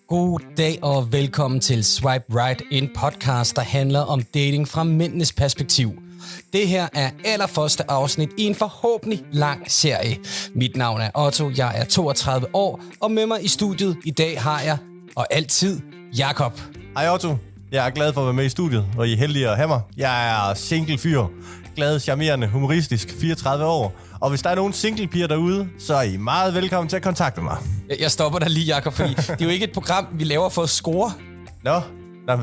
God dag og velkommen til Swipe Right, en podcast, der handler om dating fra mændenes perspektiv. Det her er allerførste afsnit i en forhåbentlig lang serie. Mit navn er Otto, jeg er 32 år, og med mig i studiet i dag har jeg, og altid, Jakob. Hej Otto, jeg er glad for at være med i studiet, og I er heldige at have mig. Jeg er single fyr, glad, charmerende, humoristisk, 34 år. Og hvis der er nogen single piger derude, så er I meget velkommen til at kontakte mig. Jeg stopper dig lige, Jakob, fordi det er jo ikke et program, vi laver for at score. Nå,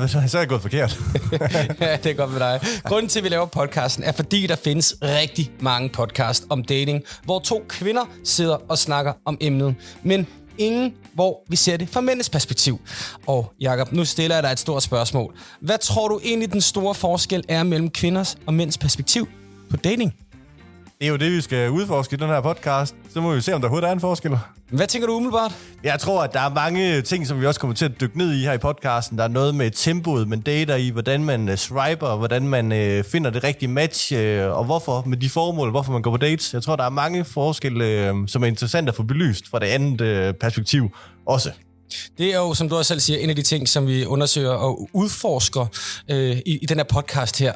så er jeg gået forkert. Ja, det er godt med dig. Grunden til, at vi laver podcasten, er fordi, der findes rigtig mange podcast om dating, hvor to kvinder sidder og snakker om emnet. Men ingen, hvor vi ser det fra mændenes perspektiv. Og Jakob, nu stiller jeg dig et stort spørgsmål. Hvad tror du egentlig, den store forskel er mellem kvinders og mænds perspektiv på dating? Det er jo det, vi skal udforske i den her podcast. Så må vi se, om der overhovedet er en forskel. Hvad tænker du umiddelbart? Jeg tror, at der er mange ting, som vi også kommer til at dykke ned i her i podcasten. Der er noget med tempoet, man dater i, hvordan man swiper, hvordan man finder det rigtige match, og hvorfor med de formål, hvorfor man går på dates. Jeg tror, der er mange forskelle, som er interessant at få belyst fra det andet perspektiv også. Det er jo, som du også selv siger, en af de ting, som vi undersøger og udforsker i den her podcast her.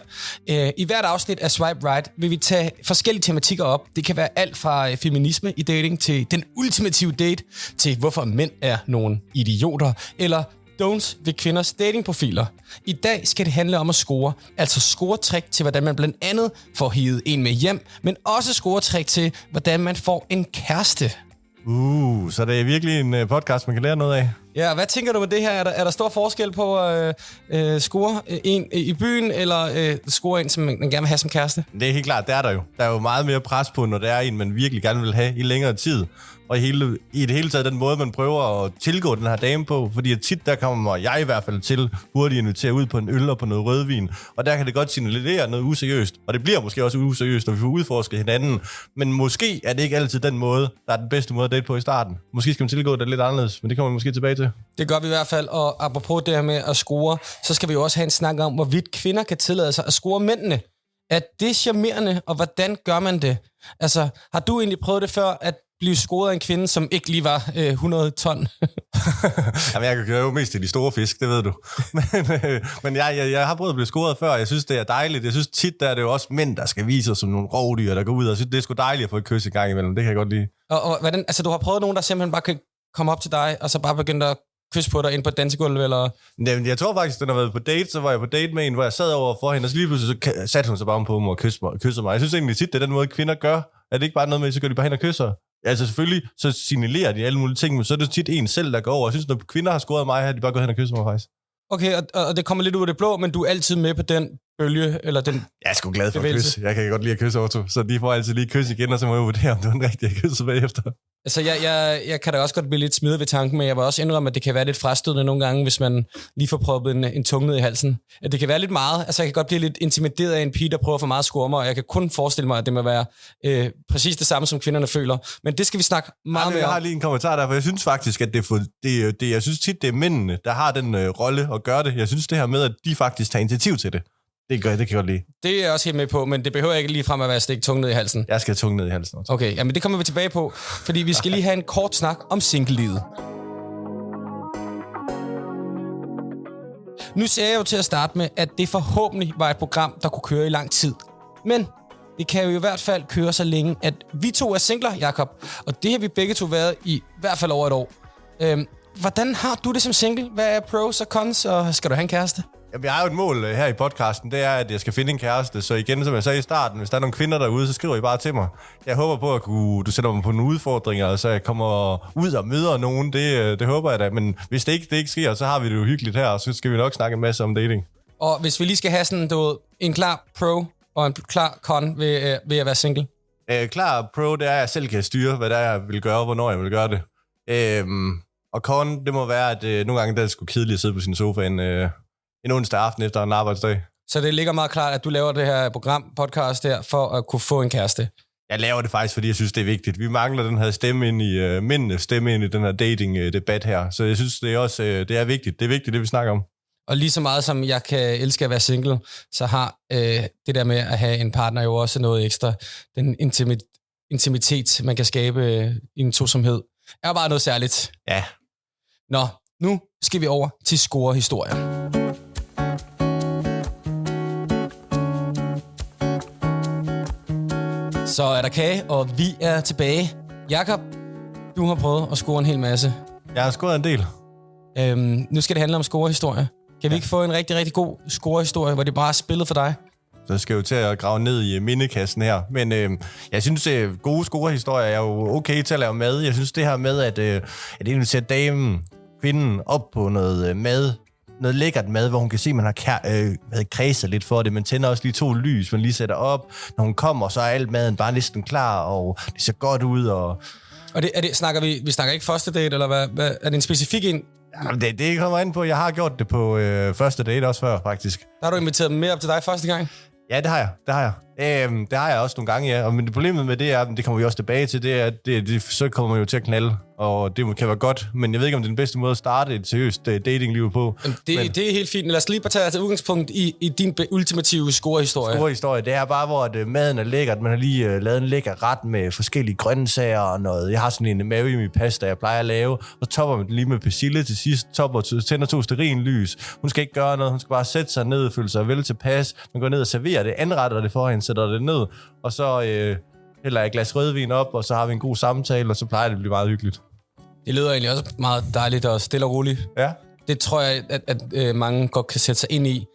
I hvert afsnit af Swipe Right vil vi tage forskellige tematikker op. Det kan være alt fra feminisme i dating til den ultimative date, til hvorfor mænd er nogle idioter, eller don'ts ved kvinders datingprofiler. I dag skal det handle om at score, altså scoretrik til, hvordan man blandt andet får hivet en med hjem, men også scoretrik til, hvordan man får en kæreste. Så det er virkelig en podcast, man kan lære noget af. Ja, hvad tænker du med det her? Er der stor forskel på at score en i byen, eller score en, som man gerne vil have som kæreste? Det er helt klart, det er der jo. Der er jo meget mere pres på, når det er en, man virkelig gerne vil have i længere tid. Og i det hele taget den måde, man prøver at tilgå den her dame på. Fordi tit, der kommer jeg i hvert fald til hurtigt invitere ud på en øl og på noget rødvin. Og der kan det godt signalere noget useriøst. Og det bliver måske også useriøst, når vi får udforsket hinanden. Men måske er det ikke altid den måde, der er den bedste måde at date på i starten. Måske skal man tilgå det lidt anderledes, men det kommer vi måske tilbage til. Det gør vi i hvert fald, og apropos det her med at score, så skal vi jo også have en snak om, hvorvidt kvinder kan tillade sig at score mændene. Er det charmerende, og hvordan gør man det? Altså, har du egentlig prøvet det før, at blive scoret af en kvinde, som ikke lige var 100 ton? Jamen, jeg kan jo mest til de store fisk, det ved du. Men jeg har prøvet at blive scoret før, og jeg synes, det er dejligt. Jeg synes tit, der er det jo også mænd, der skal vise sig som nogle rovdyr, der går ud, og jeg synes, det er sgu dejligt at få et kys i gang imellem. Det kan jeg godt lide. Og hvordan, altså, du har prøvet nogen, der simpelthen bare kan komme op til dig, og så bare begynde at kysse på dig ind på et dansegulv, eller? Jamen, jeg tror faktisk, den har været på date, så var jeg på date med en, hvor jeg sad over for hende, og så lige pludselig så satte hun sig bare på mig og kysser mig. Jeg synes egentlig tit, det er den måde, kvinder gør. Er det ikke bare noget med, så går de bare hen og kysser? Altså selvfølgelig, så signalerer de alle mulige ting, men så er det tit en selv, der går over. Jeg synes, når kvinder har scoret mig, har de bare gået hen og kysset mig faktisk. Okay, og det kommer lidt ud af det blå, men du er altid med på den bølge, eller den Jeg er sgu glad for bevægelse. at kysse. Jeg kan godt lide at kysse, Otto. Så de får altid lige kys igen, og så må jeg vurdere, om det var en rigtig kysse bagefter. Altså, jeg kan da også godt blive lidt smidt ved tanken, men jeg vil også indrømme, at det kan være lidt frastødende nogle gange, hvis man lige får proppet en tunge ned i halsen. At det kan være lidt meget. Altså, jeg kan godt blive lidt intimideret af en pige, der prøver for meget at score mig, og jeg kan kun forestille mig, at det må være præcis det samme, som kvinderne føler. Men det skal vi snakke meget mere om. Jeg har lige en kommentar der, for jeg synes faktisk, at jeg synes tit, det er mændene, der har den rolle at gøre det. Jeg synes det her med, at de faktisk tager initiativ til det. Det kan jeg godt lide. Det er jeg også helt med på, men det behøver ikke lige frem at være stik tunge ned i halsen. Jeg skal have tunge ned i halsen også. Okay, jamen det kommer vi tilbage på, fordi vi skal lige have en kort snak om single-livet. Nu ser jeg jo til at starte med, at det forhåbentlig var et program, der kunne køre i lang tid. Men det kan jo i hvert fald køre så længe, at vi to er singler, Jakob. Og det har vi begge to været i hvert fald over et år. Hvordan har du det som single? Hvad er pros og cons, og skal du have en kæreste? Jamen, jeg har jo et mål her i podcasten, det er, at jeg skal finde en kæreste. Så igen, som jeg sagde i starten, hvis der er nogle kvinder derude, så skriver I bare til mig. Jeg håber på, at du sætter mig på nogle udfordringer, så jeg kommer ud og møder nogen. Det håber jeg da. Men hvis det ikke sker, så har vi det jo hyggeligt her, og så skal vi nok snakke en masse om dating. Og hvis vi lige skal have sådan, en klar pro og en klar con ved at være single? Klar pro, det er, at jeg selv kan styre, hvad det er, jeg vil gøre, og hvornår jeg vil gøre det. Og con, det må være, at nogle gange der er det sgu kedeligt at sidde på sin sofa en onsdag aften efter en arbejdsdag. Så det ligger meget klart, at du laver det her podcast her, for at kunne få en kæreste? Jeg laver det faktisk, fordi jeg synes, det er vigtigt. Vi mangler den her stemme ind i mændenes stemme ind i den her dating-debat her. Så jeg synes, det er også det er vigtigt. Det er vigtigt, det vi snakker om. Og lige så meget som jeg kan elske at være single, så har det der med at have en partner jo også noget ekstra. Den intimitet, man kan skabe i en tosomhed, er bare noget særligt. Ja. Nå, Nu skal vi over til scorehistorier. Så er der kage, og vi er tilbage. Jakob, du har prøvet at score en hel masse. Jeg har scoret en del. Nu skal det handle om scorehistorier. Kan vi ikke få en rigtig, rigtig god scorehistorie, hvor det bare er spillet for dig? Så skal jeg jo til at grave ned i mindekassen her. Men jeg synes, at gode scorehistorier er jo okay til at lave mad. Jeg synes, det her med at invitere damen, kvinden, op på noget mad, noget lækkert mad, hvor hun kan se, at man har kredset lidt for det. Man tænder også lige 2 lys, man lige sætter op. Når hun kommer, så er alt maden bare næsten klar, og det ser godt ud. Og det snakker vi snakker ikke første date, eller hvad? Er det en specifik en? Jamen, det kommer ind på. Jeg har gjort det på første date også før, faktisk. Der har du inviteret dem mere op til dig første gang? Ja, det har jeg. Det har jeg også nogle gange, ja. Og men problemet med det er, det kommer vi også tilbage til, det er, at så kommer man jo til at knalde. Og det kan være godt, men jeg ved ikke, om det er den bedste måde at starte et seriøst datingliv på. Det er helt fint. Lad os lige bare tage udgangspunkt i din ultimative scorehistorie. Scorehistorie, det er bare, hvor maden er lækkert. Man har lige lavet en lækker ret med forskellige grøntsager og noget. Jeg har sådan en Mary pasta, jeg plejer at lave. Og topper man lige med persille til sidst. Tænder 2 stearinlys. Hun skal ikke gøre noget. Hun skal bare sætte sig ned, føle sig vel tilpas. Man går ned og serverer det, anretter det for hende, sætter det ned. Og så hælder jeg et glas rødvin op, og så har vi en god samtale, og så plejer det at blive meget hyggeligt. Det lyder egentlig også meget dejligt og stille og roligt. Ja. Det tror jeg, at mange godt kan sætte sig ind i.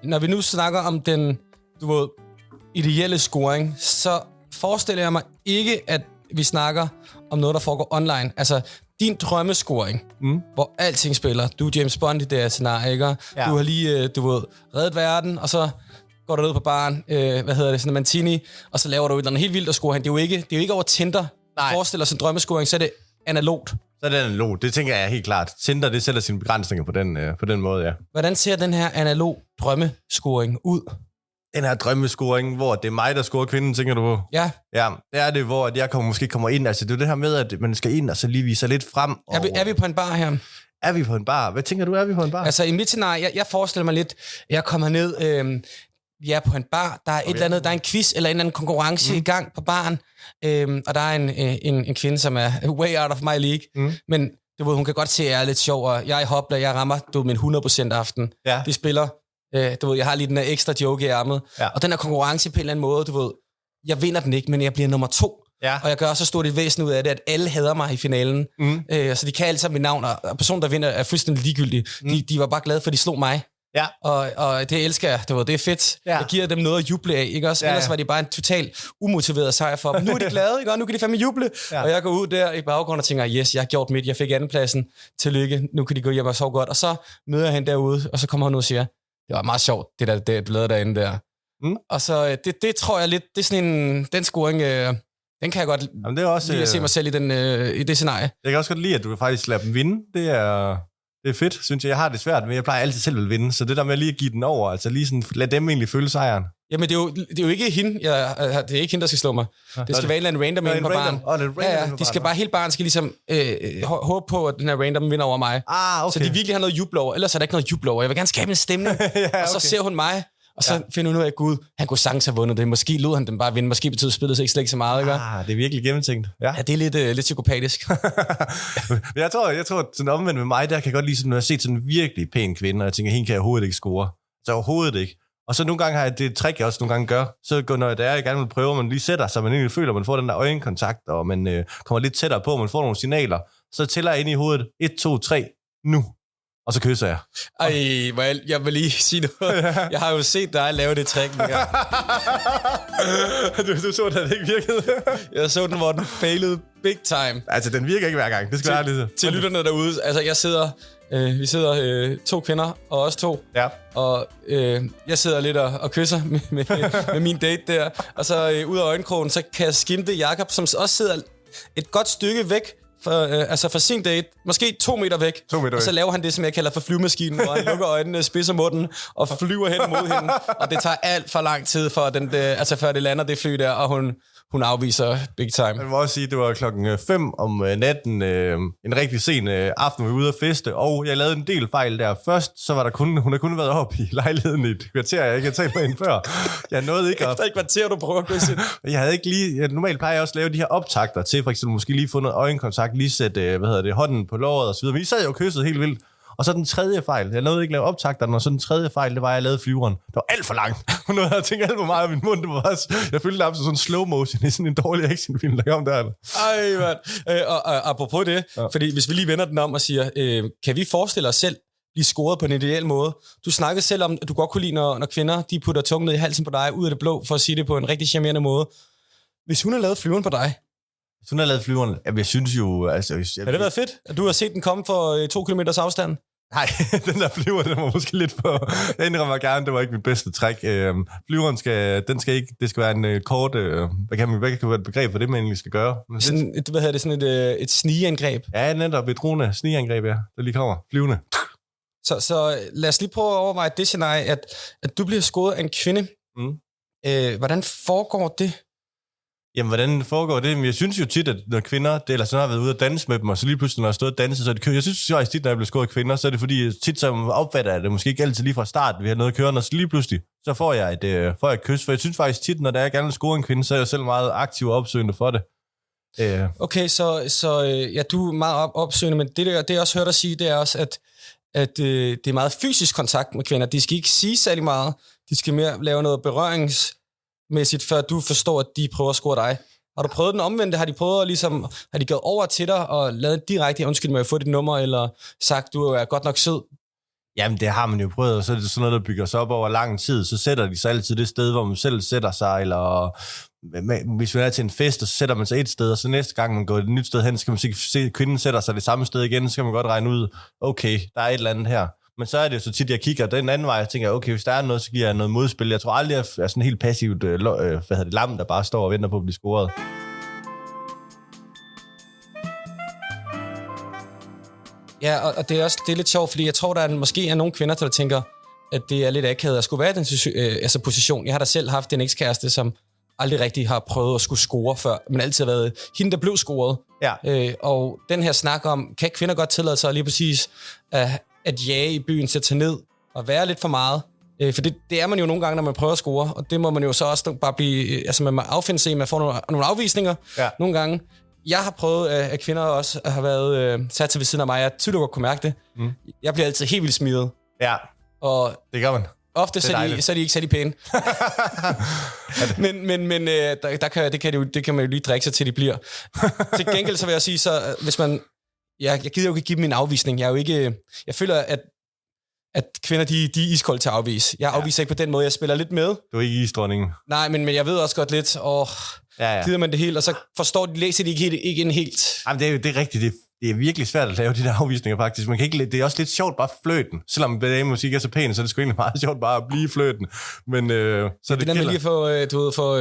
Når vi nu snakker om den, ideelle scoring, så forestiller jeg mig ikke, at vi snakker om noget, der foregår online. Altså, din drømmescoring, hvor alting spiller. Du er James Bond i det her scenarie, ikke? Ja. Du har lige, reddet verden, og så går du ned på baren, sådan en Mantini, og så laver du et eller andet helt vildt at score hen. Det er jo ikke over Tinder. Nej. Forestiller sig en drømmescoring, så er det analogt. Så er det analogt. Det tænker jeg helt klart. Tinder, det sætter sine begrænsninger på den måde, ja. Hvordan ser den her analog drømmescoring ud? Den her drømmescoring, hvor det er mig, der scorer kvinden, tænker du på? Ja. Ja, det er det, hvor jeg måske kommer ind. Altså, det er det her med, at man skal ind og så lige vise sig lidt frem. Og er vi på en bar her? Er vi på en bar? Hvad tænker du, er vi på en bar? Altså, i mit scenarie, jeg forestiller mig lidt, jeg kommer ned... Vi er på en bar, der er et eller andet, der er en quiz eller en eller anden konkurrence i gang på baren, og der er en kvinde, som er way out of my league, men hun kan godt se, at jeg er lidt sjov, og jeg er i hopla, jeg rammer min 100% aften. Ja. Vi spiller, jeg har lige den der ekstra joke i ærmet, og den her konkurrence på en eller anden måde, jeg vinder den ikke, men jeg bliver nummer 2. Ja. Og jeg gør så stort et væsen ud af det, at alle hader mig i finalen. Så de kan alle sammen mit navn, og personen, der vinder, er fuldstændig ligegyldig. De var bare glade, for de slog mig. Ja. Og det elsker jeg. Det er fedt. Ja. Jeg giver dem noget at juble af, ikke også? Ja. Ellers var det bare en total umotiveret sejr for dem. Nu er de glade, ikke? Og nu kan de fandme juble. Ja. Og jeg går ud der i baggrunden og tænker, yes, jeg har gjort mit. Jeg fik andenpladsen. Tillykke. Nu kan de gå hjem og sove godt. Og så møder jeg hende derude, og så kommer hun ud og siger, det var meget sjovt, det du lavede derinde der. Og så det tror jeg lidt, det er sådan den scoring, den kan jeg godt lide at se mig selv i det scenarie. Jeg kan også godt lide, at du faktisk lader dem vinde. Det er fedt, synes jeg. Jeg har det svært, men jeg plejer altid selv at vinde. Så det der med lige at give den over, altså lige sådan, lad dem egentlig føle sejren. Jamen, det er jo ikke hende, det er ikke hende, der skal slå mig. Det skal være en eller anden random inde på baren. De skal bare, hele baren skal ligesom håbe på, at den her random vinder over mig. Okay. Så de virkelig har noget juble over, ellers er der ikke noget juble over. Jeg vil gerne skabe en stemning, og så ser hun mig, og så finder hun ud af, Gud, han kunne sagtens have vundet det. Måske lod han dem bare vinde. Måske betyder spillet sig ikke så meget, ikke? Det er virkelig gennemtænkt. Ja, det er lidt psykopatisk. jeg tror sådan omvendt med mig, der kan jeg godt lide sådan, når jeg har set sådan en virkelig pæn kvinde, og jeg tænker, hende kan jeg overhovedet ikke score. Så overhovedet ikke. Og så nogle gange har jeg det trick, jeg også nogle gange gør. Så når jeg gerne vil prøve, man lige sætter sig, man egentlig føler, man får den der øjenkontakt, og man kommer lidt tættere på, man får nogle signaler. Så tæller jeg ind i hovedet. 1, 2, 3, nu. Og så kysser jeg. Jeg vil lige sige noget. Jeg har jo set dig lave det trick. Du så, at det ikke virkede. Jeg så den, hvor den failede big time. Altså, den virker ikke hver gang. Det skal være lidt. Til lytterne derude. Altså, vi sidder 2 kvinder, og også 2. Ja. Og jeg sidder lidt og kysser med min date der. Og så ud af øjenkrogen, så kan jeg skimte Jakob, som også sidder et godt stykke væk fra sin date, måske 2 meter væk, og så laver han det, som jeg kalder for flyvemaskinen, hvor han lukker øjnene, spidser munden og flyver hen mod hende, og det tager alt for lang tid, for før det lander det fly der, og hun afviser big time. Man må også sige, at det var 5:00 om natten, en rigtig sen aften, vi var ude at feste, og jeg lavede en del fejl der. Først, så var der hun har kun været oppe i lejligheden i et kvarter, jeg ikke har talt med hende før. Jeg nåede ikke Efter et kvarter, du prøver at kysse hende. Jeg havde ikke lige... Normalt plejer jeg også at lave de her optakter til, for eksempel måske lige få noget øjenkontakt, lige sætte, hånden på låret og så videre. Men I sad jo og kyssede helt vildt. Og så den tredje fejl. Jeg nåede ikke lave optakterne, og så den tredje fejl, det var, at jeg lavede flyveren. Det var alt for langt. Hun nåede at tænke alt for meget af min mund. Det var også, jeg følte det som sådan en slow motion i sådan en dårlig actionfilm, der kom der. Ej, mand. Og apropos det, fordi hvis vi lige vender den om og siger, kan vi forestille os selv blive scoret på en ideel måde? Du snakkede selv om, at du godt kunne lide, når kvinder de putter tungen ned i halsen på dig, ud af det blå, for at sige det på en rigtig charmerende måde. Hvis hun har lavet flyveren på dig, hvis hun har lavet flyveren, jeg synes jo... Altså, har det været fedt, at du har set den komme for 2 kilometers afstand? Nej, den der flyver, den var måske lidt for... Jeg indrømmer gerne, det var ikke mit bedste træk. Flyveren skal ikke... Det skal være en kort... Hvad kan være et begreb for det, man egentlig skal gøre? Sådan, hvad hedder det? Sådan et snigeangreb? Ja, netop et drone snigeangreb, ja. Der lige kommer. Flyvende. Så lad os lige prøve at overveje det scenarie, at du bliver skåret af en kvinde. Hvordan foregår det? Jamen, hvordan foregår det? Jeg synes jo tit, at når kvinder, eller sådan har været ude at danse med dem, og så lige pludselig, når jeg har stået og danset, så er det kører. Jeg synes jo tit, når jeg bliver skåret af kvinder, så er det fordi, tit så opfatter jeg det måske ikke altid lige fra start, vi har noget kørende, og så lige pludselig, så får jeg et kys. For jeg synes faktisk tit, når der er gerne vil score en kvinde, så er jeg selv meget aktiv og opsøgende for det. Okay, så ja, du er meget opsøgende, men det jeg også hørt dig sige, det er også, at det er meget fysisk kontakt med kvinder. De skal ikke sige særlig meget. De skal mere lave noget berøringsmæssigt, før du forstår, at de prøver at score dig. Har du prøvet den omvendte? Har de prøvet har de gået over til dig og lavet direkte, undskyld mig, at få dit nummer, eller sagt, du er godt nok sød? Jamen, det har man jo prøvet, og så er det sådan noget, der bygger sig op over lang tid. Så sætter de sig altid det sted, hvor man selv sætter sig, eller hvis man er til en fest, så sætter man sig et sted, og så næste gang man går et nyt sted hen, så kan man se, at kvinden sætter sig det samme sted igen, så kan man godt regne ud, okay, der er et eller andet her. Men så er det jo så tit, jeg kigger den anden vej, og tænker, okay, hvis der er noget, så giver jeg noget modspil. Jeg tror aldrig, jeg er sådan helt passivt lam, der bare står og venter på at blive scoret. Ja, og det er lidt sjovt, fordi jeg tror, der måske er nogle kvinder, der tænker, at det er lidt akavet at skulle være i den position. Jeg har da selv haft en ekskæreste, som aldrig rigtig har prøvet at skulle score før, men altid har været hende, der blev scoret. Ja. Og den her snak om, kan kvinder godt tillade sig lige præcis at jage i byen, sætte sig ned og være lidt for meget? For det er man jo nogle gange, når man prøver at score, og det må man jo så også bare blive... Altså man må affinde sig, man får nogle afvisninger nogle gange. Jeg har prøvet, at kvinder også har været sat til ved siden af mig. Jeg tydeligt godt kunne mærke det. Jeg bliver altid helt vildt smidet. Ja, og det gør man. Ofte så er de ikke særlig pæne. men det kan man jo lige drikke sig til, de bliver. Til gengæld så vil jeg sige, så hvis man... Jeg gider jo ikke give dem en afvisning. Jeg føler, at kvinder, de er iskolde til at afvise. Jeg afviser ikke på den måde, jeg spiller lidt med. Du er ikke isdronningen. Nej, men jeg ved også godt lidt, gider man det helt, og så læser de ikke en helt... Jamen, det er rigtigt, det er virkelig svært at lave de der afvisninger, faktisk. Man kan ikke, det er også lidt sjovt bare fløten. Selvom damemusik er så pæn, så er det sgu egentlig meget sjovt bare at blive fløten. Men så det der med lige at få,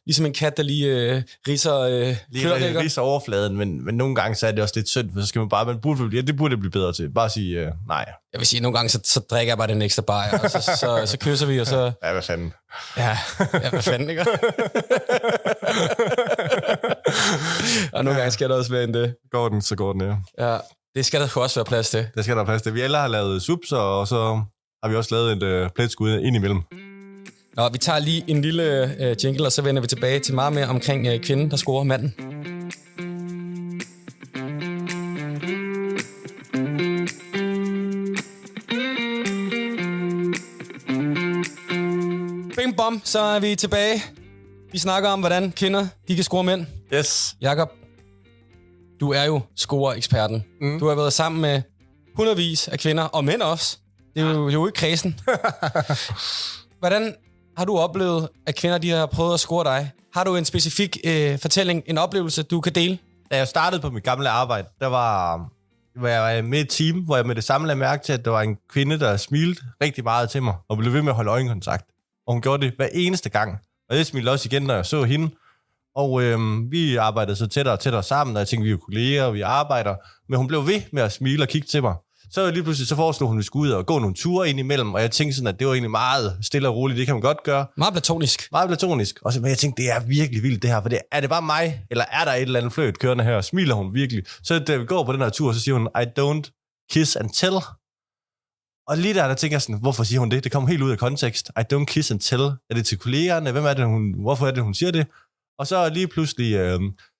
ligesom en kat, der lige ridser lige ridser overfladen, men nogle gange så er det også lidt synd, for så skal man bare, det burde blive bedre til. Bare sige nej. Jeg vil sige, nogle gange så drikker jeg bare den ekstra bajer, og så kysser vi, og så... Ja, hvad fanden. Ja, hvad fanden, ikke? Og nogle gange skal der også være end det. Går den, så går den, ja. Ja, det skal der også være plads til. Det skal der plads til. Vi alle har lavet subs, og så har vi også lavet et pletskud ind imellem. Nå, vi tager lige en lille jingle, og så vender vi tilbage til meget mere omkring kvinden, der scorer manden. Bing bom, så er vi tilbage. Vi snakker om, hvordan kvinder de kan score mænd. Yes. Jakob, du er jo score-eksperten. Du har været sammen med hundredvis af kvinder, og mænd også. Det er jo ikke kredsen. Hvordan har du oplevet, at kvinder de har prøvet at score dig? Har du en specifik fortælling, en oplevelse, du kan dele? Da jeg startede på mit gamle arbejde, der var jeg med et team, hvor jeg med det samme lagde mærke til, at der var en kvinde, der smilte rigtig meget til mig, og blev ved med at holde øjenkontakt. Og hun gjorde det hver eneste gang. Og det smilte også igen, når jeg så hende. Og vi arbejdede så tættere og tættere sammen, og jeg tænkte, vi er kolleger, og vi arbejder. Men hun blev ved med at smile og kigge til mig. Så lige pludselig så foreslog hun, at vi skulle ud og gå nogle ture ind imellem, og jeg tænkte sådan, at det var egentlig meget stille og roligt, det kan man godt gøre. Meget platonisk. Meget platonisk. Og så, men jeg tænkte, det er virkelig vildt det her, for er det bare mig, eller er der et eller andet fløjt kørende her, og smiler hun virkelig. Så da vi går på den her tur, så siger hun, I don't kiss and tell. Og lige der tænker jeg sådan, hvorfor siger hun det? Det kommer helt ud af kontekst. I don't kiss and tell. Er det til kollegerne? Hvorfor er det, hun siger det? Og så lige pludselig,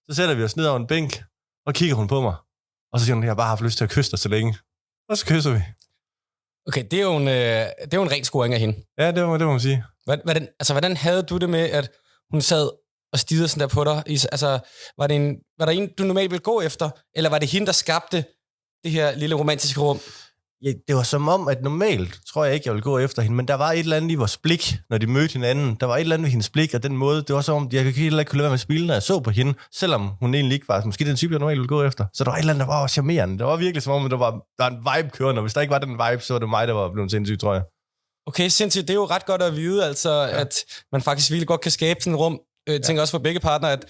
så sætter vi os ned over en bænk, og kigger hun på mig. Og så siger hun, jeg har bare haft lyst til at kysse dig så længe. Og så kysser vi. Okay, det er jo en ren scoring af hende. Ja, det må man sige. Hvordan havde du det med, at hun sad og stirrede sådan der på dig? Altså, var der en, du normalt ville gå efter? Eller var det hende, der skabte det her lille romantiske rum? Ja, det var som om, at normalt tror jeg ikke, jeg ville gå efter hende, men der var et eller andet i vores blik, når de mødte hinanden. Der var et eller andet ved hendes blik, og den måde, det var som om, jeg heller ikke kunne lade være med at spille, når jeg så på hende, selvom hun egentlig ikke var måske den type, jeg normalt ville gå efter. Så der var et eller andet, der var charmerende. Det var virkelig som om, der var en vibe kørende, og hvis der ikke var den vibe, så var det mig, der var blevet sindssygt, tror jeg. Okay, sindssygt. Det er jo ret godt at vide, altså, at man faktisk virkelig godt kan skabe sådan et rum. Jeg tænker også for begge partnere, at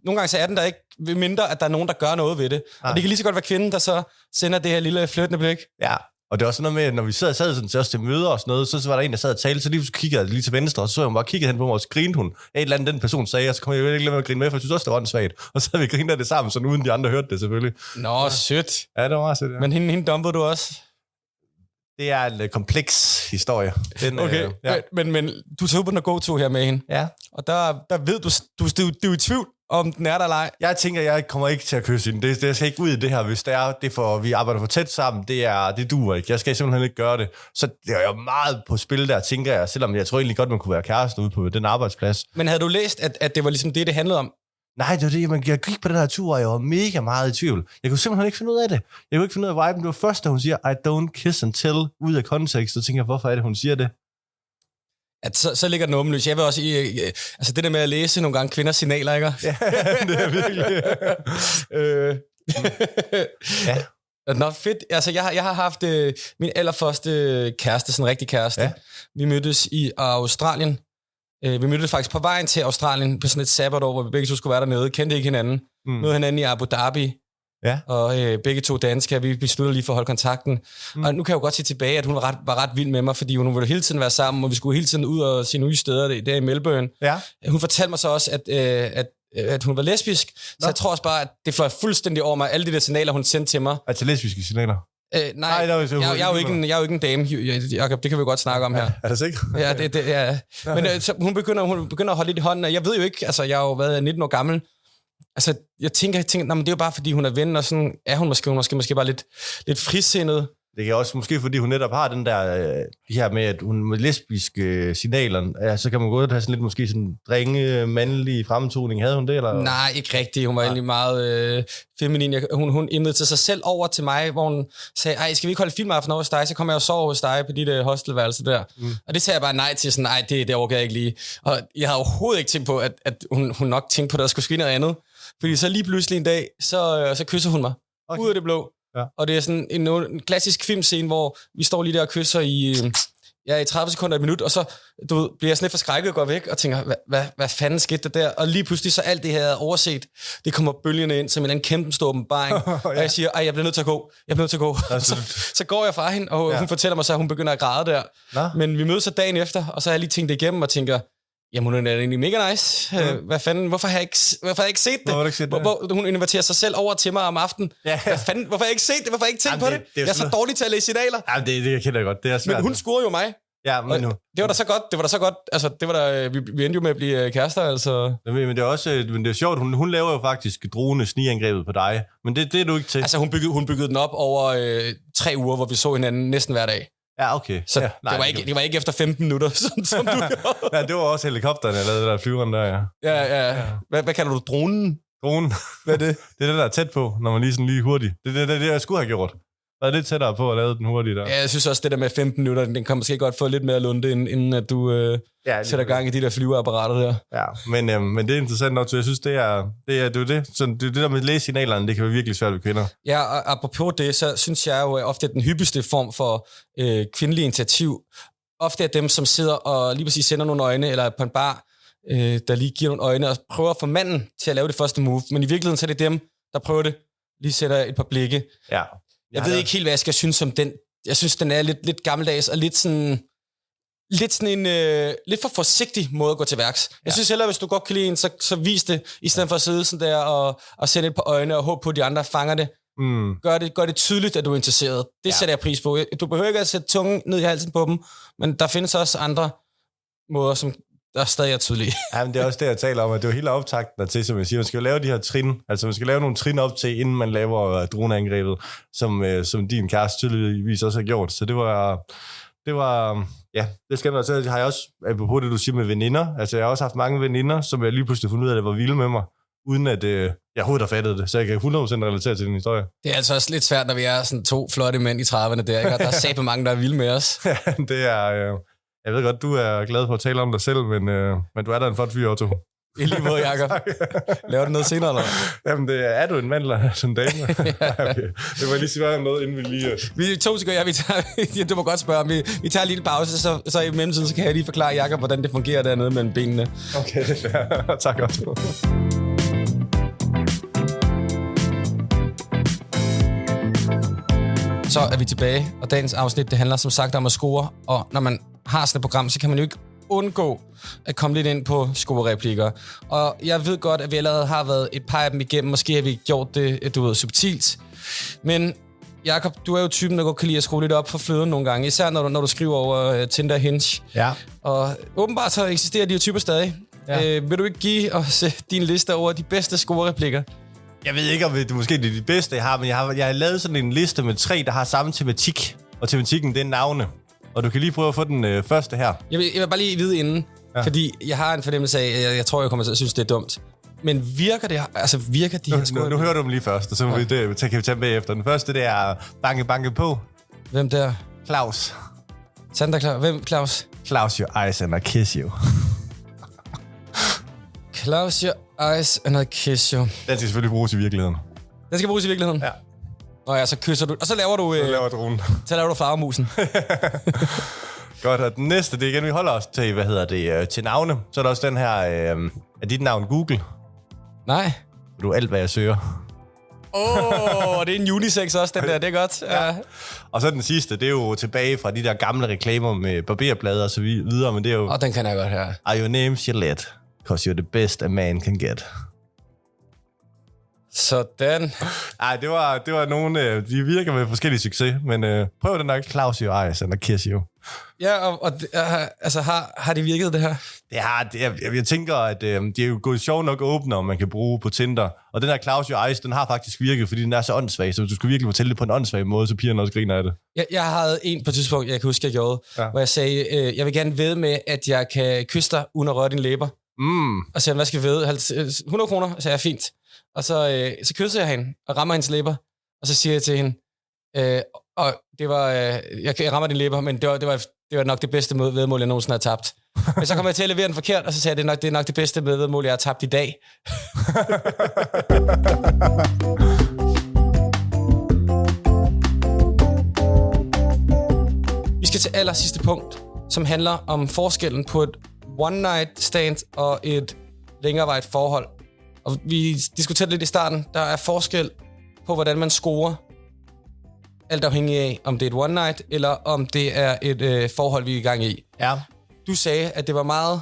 nogle gange så er den der ikke ved mindre, at der er nogen, der gør noget ved det. Og det kan lige så godt være kvinden, der så sender det her lille flirtende blik. Ja. Og det var sådan noget med, at når vi sad sådan til os til møder og sådan noget, så var der en, der sad og talte, så lige kiggede jeg lige til venstre, og så jeg bare kiggede hen på mig, og så grinede hun af et eller andet, den person sagde, og så kom jeg jo ikke lade med at grine med, for jeg synes også, det var åndssvagt. Og så havde vi grinet af det sammen, sådan uden de andre hørte det selvfølgelig. Nå, sødt. Ja, det var meget sødt, ja. Men hende dumpede du også? Det er en kompleks historie. Okay, men du tog på den go-to her med hende. Ja. Og der ved du er i tvivl, om den er der eller ej. Jeg tænker, jeg kommer ikke til at kysse hende. Det skal ikke ud i det her, hvis det er det for, vi arbejder for tæt sammen. Det duer ikke. Jeg skal simpelthen ikke gøre det. Så det er jo meget på spil der, tænker jeg, selvom jeg tror egentlig godt, man kunne være kæreste ude på den arbejdsplads. Men havde du læst, at det var ligesom det handlede om? Nej, det var det. Jeg gik på den her tur, og jeg var mega meget i tvivl. Jeg kunne simpelthen ikke finde ud af det. Jeg kunne ikke finde ud af viben. Det var først, da hun siger, I don't kiss and tell, ud af kontekst. Så tænker jeg, hvorfor er det, hun siger det? At så ligger den åbenlyst. Jeg vil også altså det der med at læse nogle gange kvinders signaler, ikke? Ja, det er virkelig. Ja. Nå, fedt. Altså, jeg har haft min allerførste kæreste, sådan en rigtig kæreste. Ja. Vi mødtes i Australien. Vi mødtes faktisk på vejen til Australien på sådan et sabbatår, hvor vi begge to skulle være dernede. Kendte ikke hinanden. Mødte hinanden i Abu Dhabi. Ja. Og begge to danske, vi besluttede lige for at holde kontakten. Og nu kan jeg jo godt se tilbage, at hun var ret vild med mig, fordi hun ville hele tiden være sammen, og vi skulle hele tiden ud og se nye steder der i Melbourne. Ja. Hun fortalte mig så også, at hun var lesbisk, så jeg tror også bare, at det fløj fuldstændig over mig, alle de der signaler, hun sendte til mig. Altså lesbiske signaler? Nej, jeg er jo ikke en dame, Jacob, det kan vi godt snakke om her. Er det sikkert? Ja, men så hun begynder at holde lidt i hånden, og jeg ved jo ikke, altså jeg har jo været 19 år gammel. Altså, jeg tænker, men det er jo bare, fordi hun er ven, og sådan er hun måske bare lidt frisindet. Det kan også, måske fordi hun netop har den der, det her med, at hun med lesbiske signaler, ja, så kan man godt have sådan lidt måske sådan drenge, mandlig fremtoning. Havde hun det, eller? Nej, ikke rigtigt. Hun var egentlig meget feminin. Hun inviterede sig selv over til mig, hvor hun sagde, ej, skal vi ikke holde filmaften over hos dig? Så kommer jeg og sover hos dig på dit hostelværelse der. Og det sagde jeg bare nej til, sådan, nej, det orker jeg ikke lige. Og jeg havde overhovedet ikke tænkt på, at hun nok tænkte på, at der skulle ske noget andet. Fordi så lige pludselig en dag, så kysser hun mig. Okay. Ud af det blå. Ja. Og det er sådan en klassisk filmscene, hvor vi står lige der og kysser i 30 sekunder, et minut, og så bliver jeg sådan lidt forskrækket og går væk, og tænker, hvad fanden skete der? Og lige pludselig, så alt det, jeg havde overset, det kommer bølgende ind, som en anden kæmpe stor åbenbaring. Ja. Og jeg siger, ej, jeg bliver nødt til at gå. Så går jeg fra hende, og hun fortæller mig så, at hun begynder at græde der. Nå. Men vi mødes så dagen efter, og så har jeg lige tænkt det igennem, og tænker, jamen, hun er egentlig mega nice. Hvad fanden? Hvorfor har jeg ikke set det? Hun inviterer sig selv over til mig om aftenen. Ja. Hvad fanden? Hvorfor har jeg ikke set det? Hvorfor har jeg ikke tænkt på det? Jeg er så dårlig til at læse signaler. Jamen, det kender jeg godt. Det er svært. Men hun scorede jo mig. Ja, men nu. Det var da så godt. Altså, vi endte jo med at blive kærester, altså. Men det er også, men det er sjovt. Hun laver jo faktisk drone-snigeangrebet på dig. Men det er du ikke til. Altså, hun byggede den op over 3 uger, hvor vi så hinanden næsten hver dag. Ja, okay. Så det var ikke efter 15 minutter, som du gjorde. Ja, det var også helikopteren, jeg lavede der flyveren der, ja. Ja. Hvad kalder du dronen? Dronen? Hvad er det? Det er det, der er tæt på, når man lige hurtigt. Det er det, jeg skulle have gjort. Der er lidt tættere på at lave den hurtigt der. Ja, jeg synes også, det der med 15 minutter, den kan måske godt få lidt mere lunde, inden at du sætter gang i de der flyveapparater der. Ja, men det er interessant nok, så jeg synes, det er det. Så det der med læsesignalerne, det kan være virkelig svært ved kvinder. Ja, og apropos det, så synes jeg jo ofte, at den hyppigste form for kvindelig initiativ, ofte er dem, som sidder og lige præcis sender nogle øjne, eller på en bar, der lige giver nogle øjne, og prøver at få manden til at lave det første move. Men i virkeligheden, så er det dem, der prøver det, lige sætter et par blikke. Ja. Jeg ved ikke helt, hvad jeg skal synes om den. Jeg synes, den er lidt gammeldags og lidt sådan en lidt for forsigtig måde at gå til værks. Jeg synes heller, hvis du godt kan lide en, så vis det, i stedet for at sidde sådan der og sætte et par øjne og håbe på, at de andre fanger det. Gør det tydeligt, at du er interesseret. Det sætter jeg pris på. Du behøver ikke at sætte tungen ned i halsen på dem, men der findes også andre måder, som der stadig er tydelige. Ja, men det er også det, jeg taler om, at det er jo hele optakten til, som jeg siger. Man skal jo lave de her trin, altså man skal lave nogle trin op til, inden man laver droneangrebet, som din kæreste tydeligvis også har gjort. Så det var ja, det skal man også. Har jeg også, apropos det, du siger med veninder, altså jeg har også haft mange veninder, som jeg lige pludselig fundet ud af, at det var vilde med mig, uden at jeg overhovedet har fattet det, så jeg kan 100% relatere til den historie. Det er altså også lidt svært, når vi er sådan 2 flotte mænd i 30'erne der, ikke? Og der er sæbe mange, der er vilde med os. Ja, det er... Jeg ved godt, du er glad for at tale om dig selv, men du er da en flot fyr, Otto. I lige måde, Jacob. Laver du noget senere, eller? Jamen, er du en mand eller sådan en dame? Ja. Okay. Det må jeg lige sige om noget, inden vi lige... Vi 2 sekunder, du må godt spørge. Vi tager en lille pause, så i mellemtiden, så kan jeg lige forklare Jacob, hvordan det fungerer dernede mellem benene. Okay, det er fair. Tak, Otto. Så er vi tilbage, og dagens afsnit, det handler som sagt om at score, og når man har sådan et program, så kan man jo ikke undgå at komme lidt ind på score-replikker. Og jeg ved godt, at vi allerede har været et par af dem igennem, måske har vi gjort det, du ved, subtilt. Men Jakob, du er jo typen, der godt kan lide at skrue lidt op for fløden nogle gange, især når du skriver over Tinder og Hinge. Ja. Og åbenbart så eksisterer de jo typer stadig. Ja. Vil du ikke give os din liste over de bedste score-replikker? Jeg ved ikke, om det måske er de bedste, jeg har, men jeg har lavet sådan en liste med 3, der har samme tematik. Og tematikken, det er navne. Og du kan lige prøve at få den første her. Jeg vil bare lige vide inden, fordi jeg har en fornemmelse af, at jeg tror, jeg kommer til at synes, det er dumt. Men virker det? Altså, virker de her score? Nu hører du dem lige først, og så kan vi tage dem bagefter. Den første, det er banke på. Hvem der? Claus. Santa Claus. Hvem Claus? Claus your eyes and I kiss you. Claus your eyes and I kiss you. Den skal selvfølgelig bruges i virkeligheden. Den skal bruges i virkeligheden? Ja. Nå ja, så kysser du. Og så laver du... Så laver dronen. Så laver du flagermusen. Godt, og den næste, det er igen, vi holder os til, til navne. Så er der også den her, er dit navn Google? Nej. Du er alt, hvad jeg søger. Det er en unisex også, den der, det er godt. Ja. Og så den sidste, det er jo tilbage fra de der gamle reklamer med barberblade og så videre, men det er jo... Den kan jeg godt høre. Are your name Gillette? 'Cause you're the best a man can get. Sådan. Ej, det var nogle... de virker med forskellige succes, men prøv den nok. Claus your eyes and I kiss you. Ja, og altså, har det virket, det her? Det har... Jeg tænker, at det er jo gået sjovt nok åbner, man kan bruge på Tinder. Og den her Claus your eyes, den har faktisk virket, fordi den er så åndssvag. Så du skulle virkelig fortælle det på en åndssvag måde, så pigerne også griner af det. Jeg havde en på et tidspunkt, jeg kan huske, jeg gjorde, hvor jeg sagde, jeg vil gerne vædde med, at jeg kan kysse dig, uden at røre dine læber. Og så hvad skal vi vædde? 100 kroner? Så er jeg fint. Og så kysser jeg hende og rammer hendes læber. Og så siger jeg til hende, og det var, jeg rammer dine læber, men det var nok det bedste væddemål, jeg nogensinde har tabt. Men så kom jeg til at levere den forkert, og så sagde jeg, det er nok det bedste væddemål, jeg har tabt i dag. Vi skal til aller sidste punkt, som handler om forskellen på et one night stand og et længerevarigt forhold. Og vi diskuterede lidt i starten, der er forskel på, hvordan man scorer, alt afhængig af, om det er et one night, eller om det er et forhold, vi er i gang i. Ja. Du sagde, at det var meget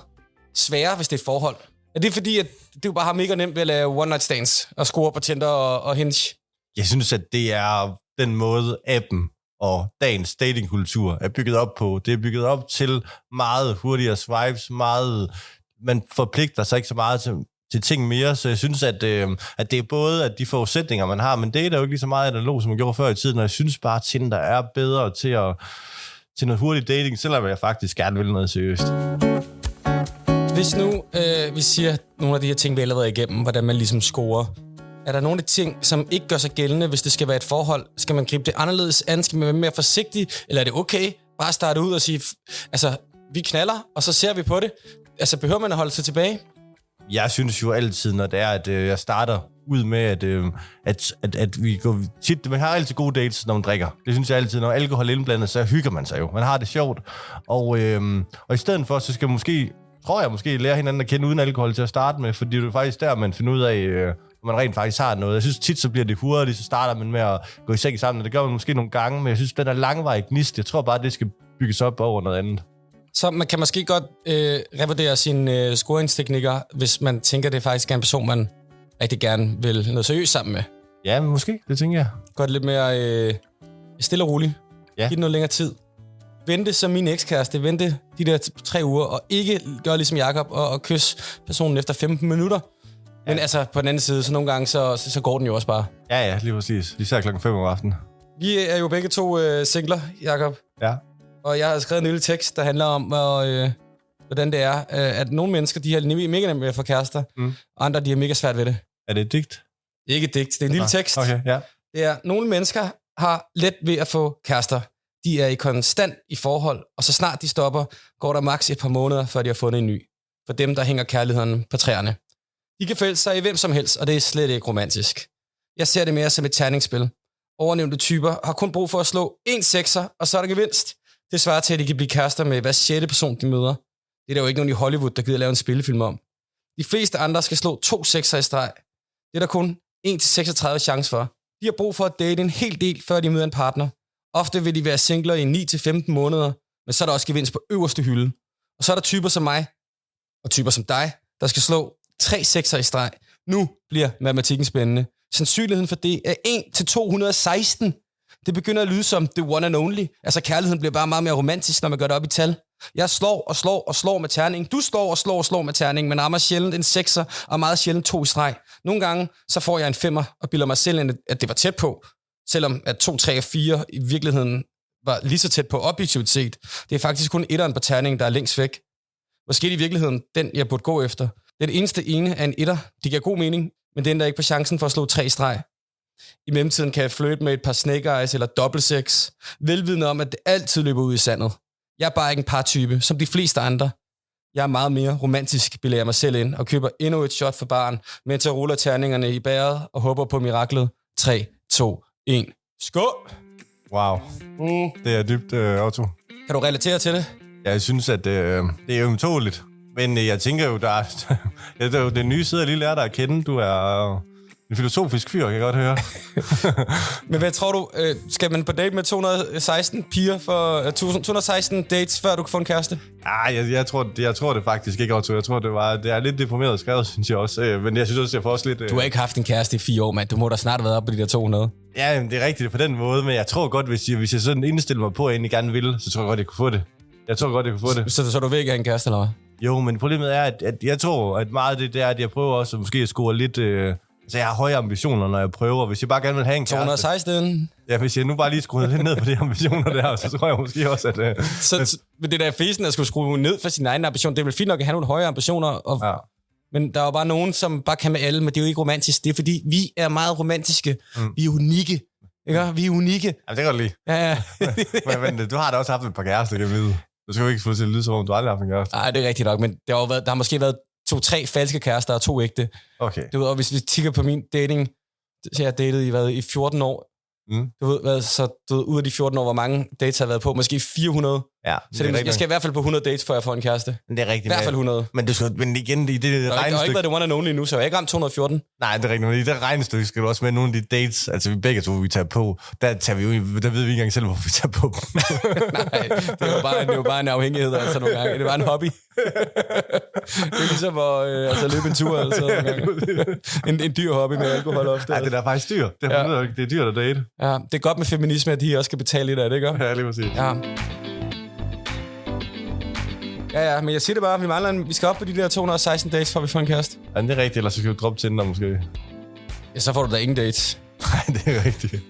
sværere, hvis det er et forhold. Er det fordi, at du bare har mega nemt ved at lave one night stands og score på Tinder og Hinge? Jeg synes, at det er den måde, appen og dagens datingkultur er bygget op på. Det er bygget op til meget hurtigere swipes, man forpligter sig ikke så meget til ting mere, så jeg synes, at det er både at de forudsætninger, man har, men det er der jo ikke lige så meget analog, som man gjorde før i tiden, og jeg synes bare, at Tinder er bedre til noget hurtig dating, selvom jeg faktisk gerne vil noget seriøst. Hvis nu vi siger nogle af de her ting, vi allerede er igennem, hvordan man ligesom scorer, er der nogle af de ting, som ikke gør sig gældende, hvis det skal være et forhold? Skal man gribe det anderledes an? Skal man være mere forsigtig? Eller er det okay? Bare starte ud og sige, altså, vi knaller, og så ser vi på det. Altså, behøver man at holde sig tilbage? Jeg synes jo altid, når det er, at jeg starter ud med, at vi går tit... Man har altid gode dates, når man drikker. Det synes jeg altid. Når alkohol er indblandet, så hygger man sig jo. Man har det sjovt. Og i stedet for, så skal man måske lære hinanden at kende uden alkohol til at starte med, fordi det er faktisk der, man finder ud af, man rent faktisk har noget. Jeg synes tit, så bliver det hurtigt, så starter man med at gå i seng sammen, og det gør man måske nogle gange, men jeg synes, den er langvarig gnist. Jeg tror bare, det skal bygges op over noget andet. Så man kan måske godt revurdere sine scoringsteknikker, hvis man tænker, det er faktisk en person, man rigtig gerne vil noget seriøst sammen med. Ja, men måske. Det tænker jeg. Godt lidt mere stille og roligt. Ja. Giv det noget længere tid. Vente som min ekskæreste. Vente de der 3 uger, og ikke gøre ligesom Jakob og kysse personen efter 15 minutter. Ja. Men altså, på den anden side, så nogle gange, så går den jo også bare. Ja, lige præcis. Især 5:00 om aftenen. Vi er jo begge 2 singler, Jakob. Ja. Og jeg har skrevet en lille tekst, der handler om, hvordan det er, at nogle mennesker, de har mega nemt ved at få kærester, og andre, de har mega svært ved det. Er det et digt? Det er ikke et digt, det er en lille tekst. Okay, ja. Det er, nogle mennesker har let ved at få kærester. De er i konstant i forhold, og så snart de stopper, går der maks et par måneder, før de har fundet en ny. For dem, der hænger kærligheden på træerne. De kan forelske sig i hvem som helst, og det er slet ikke romantisk. Jeg ser det mere som et terningsspil. Overnævnte typer har kun brug for at slå 1 sekser, og så er der gevinst. Det svarer til, at de kan blive kærester med hver 6. person, de møder. Det er der jo ikke nogen i Hollywood, der gider lave en spillefilm om. De fleste andre skal slå 2 sekser i streg. Det er der kun 1-36 chance for. De har brug for at date en hel del, før de møder en partner. Ofte vil de være singler i 9-15 måneder, men så er der også gevinst på øverste hylde. Og så er der typer som mig, og typer som dig, der skal slå 3 sekser i streg. Nu bliver matematikken spændende. Sandsynligheden for det er 1-216. Det begynder at lyde som the one and only. Altså kærligheden bliver bare meget mere romantisk, når man gør det op i tal. Jeg slår med terning. Du slår med terning, men rammer sjældent en 6'er og meget sjældent 2 i streg. Nogle gange så får jeg en 5'er og bilder mig selv ind, at det var tæt på. Selvom at 2, 3 og 4 i virkeligheden var lige så tæt på objektivt set. Det er faktisk kun 1'eren på terningen, der er længst væk. Måske i virkeligheden den, jeg burde gå efter. Den eneste ene er en 1'er. Det giver god mening, men den der ikke på chancen for at slå 3 i streg. I mellemtiden kan jeg flirte med et par snake eyes eller dobbeltsex, velvidende om, at det altid løber ud i sandet. Jeg er bare ikke en partype, som de fleste andre. Jeg er meget mere romantisk, bilder jeg mig selv ind, og køber endnu et shot for baren, mens jeg ruller terningerne i bæret og håber på miraklet. 3, 2, 1. Skål! Wow. Det er dybt, Otto. Kan du relatere til det? Jeg synes, at det er ømtåligt. Men jeg tænker jo, der er jo den nye side, jeg lige lærer dig at kende. Du er en filosofisk fyr, kan jeg godt høre. Men hvad tror du, skal man på date med 216 piger for 216 dates, før du kan få en kæreste? Jeg tror det faktisk ikke, Otto. Jeg tror, det er lidt deprimeret skrevet, synes jeg også. Men jeg synes også, jeg får også lidt... Du har ikke haft en kæreste i 4 år, mand. Du må da snart have været oppe på de der 200. Ja, det er rigtigt på den måde, men jeg tror godt, hvis jeg sådan indstiller mig på, at jeg egentlig gerne vil, så tror jeg godt, jeg kunne få det. Så du vil ikke have en kæreste, eller hvad? Jo, men problemet er, at jeg tror, at meget af det er, at jeg prøver også måske at score lidt... Så jeg har høje ambitioner, når jeg prøver. Hvis jeg bare gerne vil have en kæreste... 216? Ja, hvis jeg nu bare lige skruer lidt ned på de ambitioner der, så tror jeg måske også, at... Men det der fesen at skulle skrue ned for sin egen ambition, det er vel fint nok at have nogle høje ambitioner. Og, ja. Men der er jo bare nogen, som bare kan med alle, men det er jo ikke romantisk. Det er fordi, vi er meget romantiske. Vi er unikke. Ikke? Vi er unikke. Jamen, det kan godt lide. Ja. men du har da også haft et par kærester, kan jeg vide. Du skal jo ikke få til at lyde, som om du aldrig har haft en kæreste. Nej, det er rigtigt nok, men der har måske været 2-3 falske kærester og 2 ægte. Okay. Du ved, og hvis vi kigger på min dating, så jeg har datet i 14 år. Du ved, ud af de 14 år, hvor mange dates har været på? Måske 400. Ja, så jeg skal i hvert fald på 100 dates, før jeg får en kæreste. Det er rigtigt. I hvert fald 100. Men igen, i det regnestykke... Jeg har ikke været det one and only nu, så jeg har ikke ramt 214. Nej, det er rigtigt. Men i det regnestykke skal du også med nogle af de dates, altså vi begge to, vi tager på. Der ved vi ikke engang selv, hvor vi tager på. Nej, det er jo bare en afhængighed, altså nogle gange. Det er bare en hobby. Det er ligesom at løbe en tur, altså en dyr hobby med alkohol ofte. Ja, det er faktisk dyr. Det er dyrt at date. Ja, det er godt med feminisme, at de også skal betale lidt af det, ikke? Ja, lige præcis. Ja, men jeg siger det bare, vi skal op på de der 216 dates, før vi får en kæreste. Ja, det er rigtigt, eller så skal vi droppe Tinder måske. Ja, så får du da ingen dates. Nej, det er rigtigt.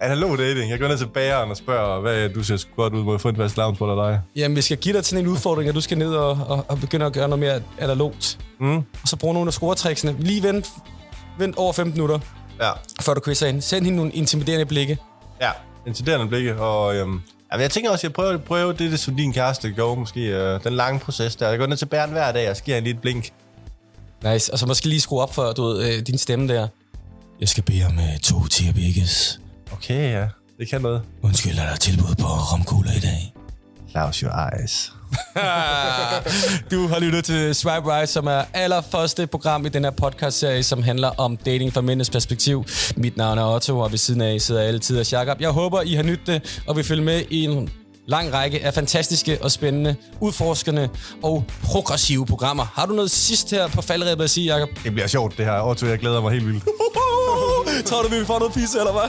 Analog dating. Jeg går ned til bageren og spørger, hvad du ser godt ud, må jeg få en fast lounge på dig? Jamen, vi skal give dig sådan en udfordring, at du skal ned og begynde at gøre noget mere analogt. Og så bruge nogle af scoretricksene. Lige vent over 15 minutter, før du quizzer ind. Send hende nogle intimiderende blikke. Ja, intimiderende blikke, og... jeg tænker også, at jeg prøver det, som din kæreste gjorde, måske den lange proces der. Jeg går ned til bæren hver dag og giver hende lige et blink. Nice, og så måske lige skrue op for din stemme der. Jeg skal bede om 2 tier-biggers. Okay, ja. Det kan noget. Undskyld, er der tilbud på romkugler i dag? Close your eyes. Du har lyttet til Swipe Right, som er allerførste program i den her podcast-serie, som handler om dating fra mændenes perspektiv. Mit navn er Otto, og ved siden af sidder altid af Jakob. Jeg håber, I har nydt det, og vil følge med i en lang række af fantastiske og spændende, udforskende og progressive programmer. Har du noget sidst her på faldrebet at sige, Jakob? Det bliver sjovt, det her. Otto, jeg glæder mig helt vildt. Tror du, vi får noget pisse, eller hvad?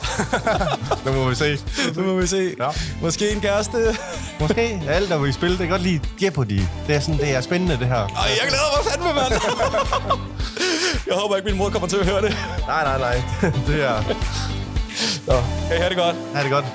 Det må vi se. Det må vi se. Ja. Måske en kæreste. Måske. Alt, der vil spille. Det kan godt lide Jeopardy. Det er spændende, det her. Ej, jeg glæder mig fandme, mand. Jeg håber ikke, min mor kommer til at høre det. Nej. Det er... Hey, ha' det godt. Ha' det godt.